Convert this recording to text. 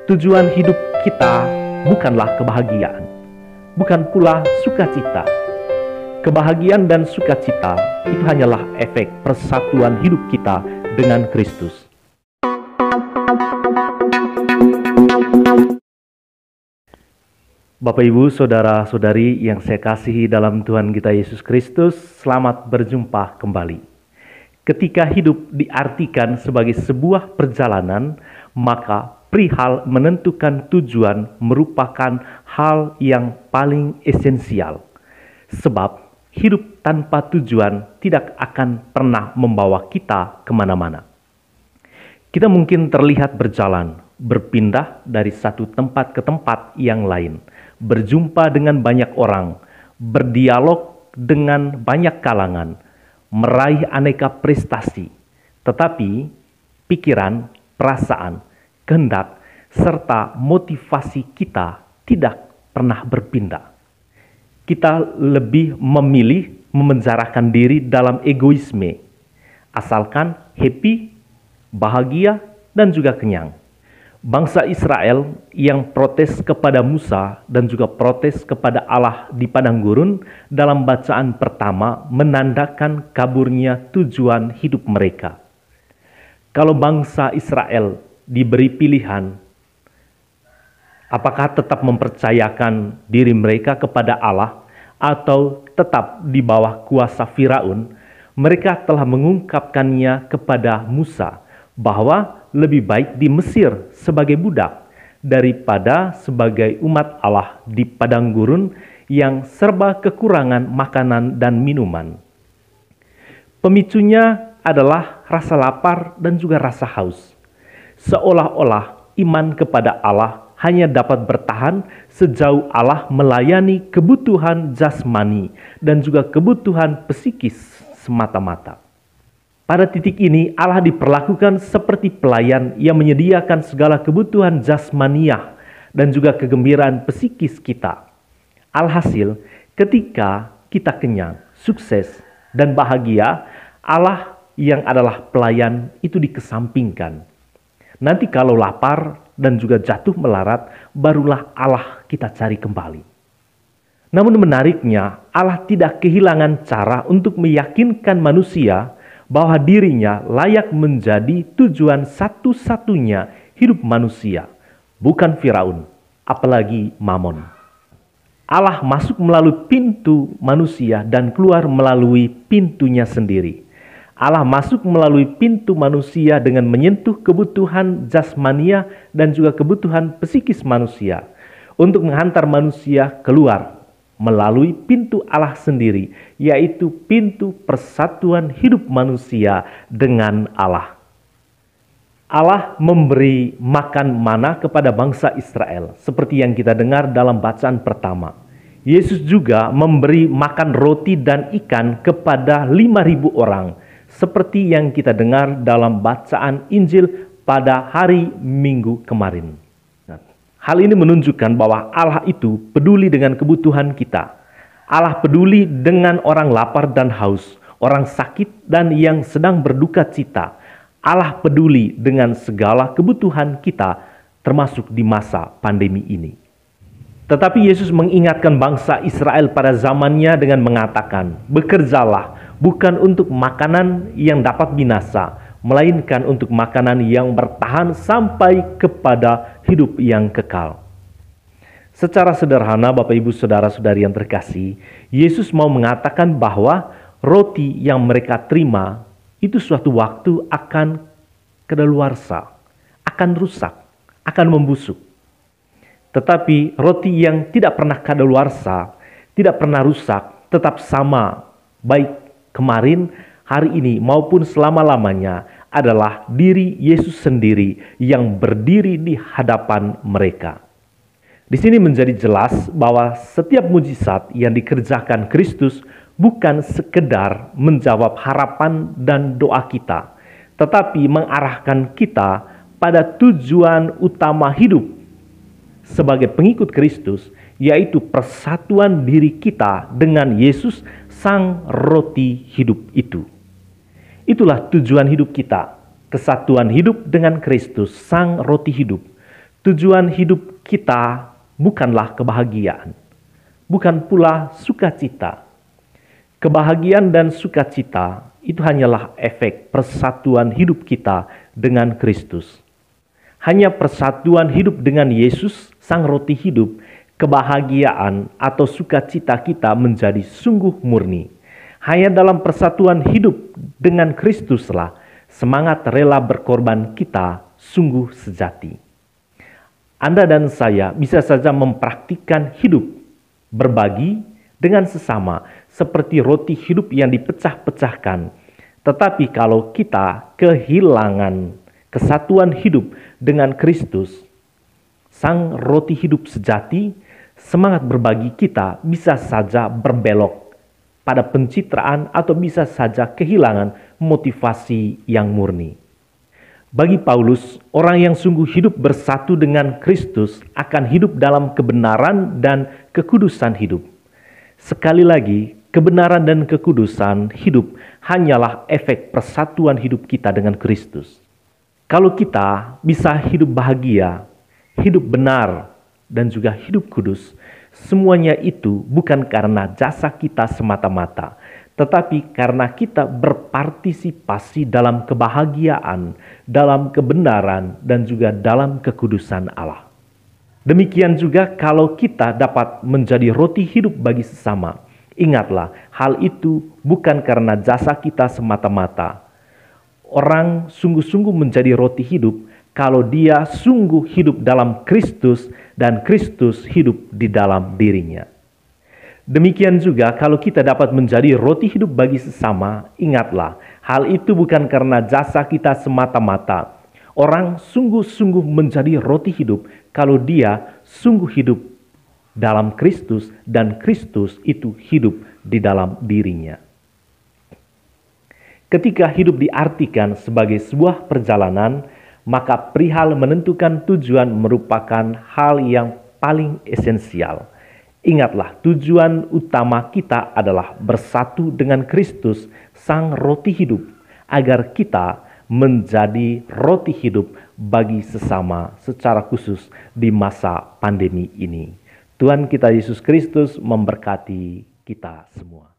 Tujuan hidup kita bukanlah kebahagiaan, bukan pula sukacita. Kebahagiaan dan sukacita itu hanyalah efek persatuan hidup kita dengan Kristus. Bapak, Ibu, Saudara-saudari yang saya kasihi dalam Tuhan kita Yesus Kristus, selamat berjumpa kembali. Ketika hidup diartikan sebagai sebuah perjalanan, maka perihal menentukan tujuan merupakan hal yang paling esensial. Sebab hidup tanpa tujuan tidak akan pernah membawa kita kemana-mana. Kita mungkin terlihat berjalan, berpindah dari satu tempat ke tempat yang lain, berjumpa dengan banyak orang, berdialog dengan banyak kalangan, meraih aneka prestasi, tetapi pikiran, perasaan, kehendak, serta motivasi kita tidak pernah berpindah. Kita lebih memilih memenjarakan diri dalam egoisme, asalkan happy, bahagia, dan juga kenyang. Bangsa Israel yang protes kepada Musa dan juga protes kepada Allah di padang gurun dalam bacaan pertama menandakan kaburnya tujuan hidup mereka. Kalau bangsa Israel diberi pilihan, apakah tetap mempercayakan diri mereka kepada Allah atau tetap di bawah kuasa Firaun, mereka telah mengungkapkannya kepada Musa bahwa lebih baik di Mesir sebagai budak daripada sebagai umat Allah di padang gurun yang serba kekurangan makanan dan minuman. Pemicunya adalah rasa lapar dan juga rasa haus. Seolah-olah iman kepada Allah hanya dapat bertahan sejauh Allah melayani kebutuhan jasmani dan juga kebutuhan psikis semata-mata. Pada titik ini Allah diperlakukan seperti pelayan yang menyediakan segala kebutuhan jasmaniah dan juga kegembiraan psikis kita. Alhasil, ketika kita kenyang, sukses, dan bahagia, Allah yang adalah pelayan itu dikesampingkan. Nanti kalau lapar dan juga jatuh melarat, barulah Allah kita cari kembali. Namun menariknya, Allah tidak kehilangan cara untuk meyakinkan manusia bahwa dirinya layak menjadi tujuan satu-satunya hidup manusia, bukan Firaun, apalagi Mamon. Allah masuk melalui pintu manusia dan keluar melalui pintunya sendiri. Allah masuk melalui pintu manusia dengan menyentuh kebutuhan jasmania dan juga kebutuhan psikis manusia untuk menghantar manusia keluar melalui pintu Allah sendiri, yaitu pintu persatuan hidup manusia dengan Allah. Allah memberi makan mana kepada bangsa Israel, seperti yang kita dengar dalam bacaan pertama. Yesus juga memberi makan roti dan ikan kepada 5.000 orang, seperti yang kita dengar dalam bacaan Injil pada hari Minggu kemarin. Hal ini menunjukkan bahwa Allah itu peduli dengan kebutuhan kita. Allah peduli dengan orang lapar dan haus, orang sakit dan yang sedang berduka cita. Allah peduli dengan segala kebutuhan kita, termasuk di masa pandemi ini. Tetapi Yesus mengingatkan bangsa Israel pada zamannya dengan mengatakan, "Bekerjalah bukan untuk makanan yang dapat binasa, melainkan untuk makanan yang bertahan sampai kepada hidup yang kekal." Secara sederhana, Bapak, Ibu, Saudara-saudari yang terkasih, Yesus mau mengatakan bahwa roti yang mereka terima itu suatu waktu akan kadaluarsa, akan rusak, akan membusuk. Tetapi roti yang tidak pernah kadaluarsa, tidak pernah rusak, tetap sama, baik kemarin, hari ini maupun selama-lamanya, adalah diri Yesus sendiri yang berdiri di hadapan mereka. Di sini menjadi jelas bahwa setiap mujizat yang dikerjakan Kristus bukan sekedar menjawab harapan dan doa kita, tetapi mengarahkan kita pada tujuan utama hidup sebagai pengikut Kristus, yaitu persatuan diri kita dengan Yesus, Sang Roti hidup itu. Itulah tujuan hidup kita, kesatuan hidup dengan Kristus, Sang Roti hidup. Tujuan hidup kita bukanlah kebahagiaan, bukan pula sukacita. Kebahagiaan dan sukacita itu hanyalah efek persatuan hidup kita dengan Kristus. Hanya persatuan hidup dengan Yesus, Sang Roti Hidup, kebahagiaan atau sukacita kita menjadi sungguh murni. Hanya dalam persatuan hidup dengan Kristuslah semangat rela berkorban kita sungguh sejati. Anda dan saya bisa saja mempraktikkan hidup berbagi dengan sesama seperti roti hidup yang dipecah-pecahkan. Tetapi kalau kita kehilangan kesatuan hidup dengan Kristus, Sang Roti Hidup sejati, semangat berbagi kita bisa saja berbelok pada pencitraan atau bisa saja kehilangan motivasi yang murni. Bagi Paulus, orang yang sungguh hidup bersatu dengan Kristus akan hidup dalam kebenaran dan kekudusan hidup. Sekali lagi, kebenaran dan kekudusan hidup hanyalah efek persatuan hidup kita dengan Kristus. Kalau kita bisa hidup bahagia, hidup benar, dan juga hidup kudus, semuanya itu bukan karena jasa kita semata-mata, tetapi karena kita berpartisipasi dalam kebahagiaan, dalam kebenaran, dan juga dalam kekudusan Allah. Demikian juga kalau kita dapat menjadi roti hidup bagi sesama. Ingatlah, hal itu bukan karena jasa kita semata-mata. Orang sungguh-sungguh menjadi roti hidup kalau dia sungguh hidup dalam Kristus dan Kristus hidup di dalam dirinya. Demikian juga kalau kita dapat menjadi roti hidup bagi sesama, ingatlah, hal itu bukan karena jasa kita semata-mata. Orang sungguh-sungguh menjadi roti hidup kalau dia sungguh hidup dalam Kristus dan Kristus itu hidup di dalam dirinya. Ketika hidup diartikan sebagai sebuah perjalanan, maka perihal menentukan tujuan merupakan hal yang paling esensial. Ingatlah, tujuan utama kita adalah bersatu dengan Kristus, Sang Roti Hidup, agar kita menjadi roti hidup bagi sesama secara khusus di masa pandemi ini. Tuhan kita Yesus Kristus memberkati kita semua.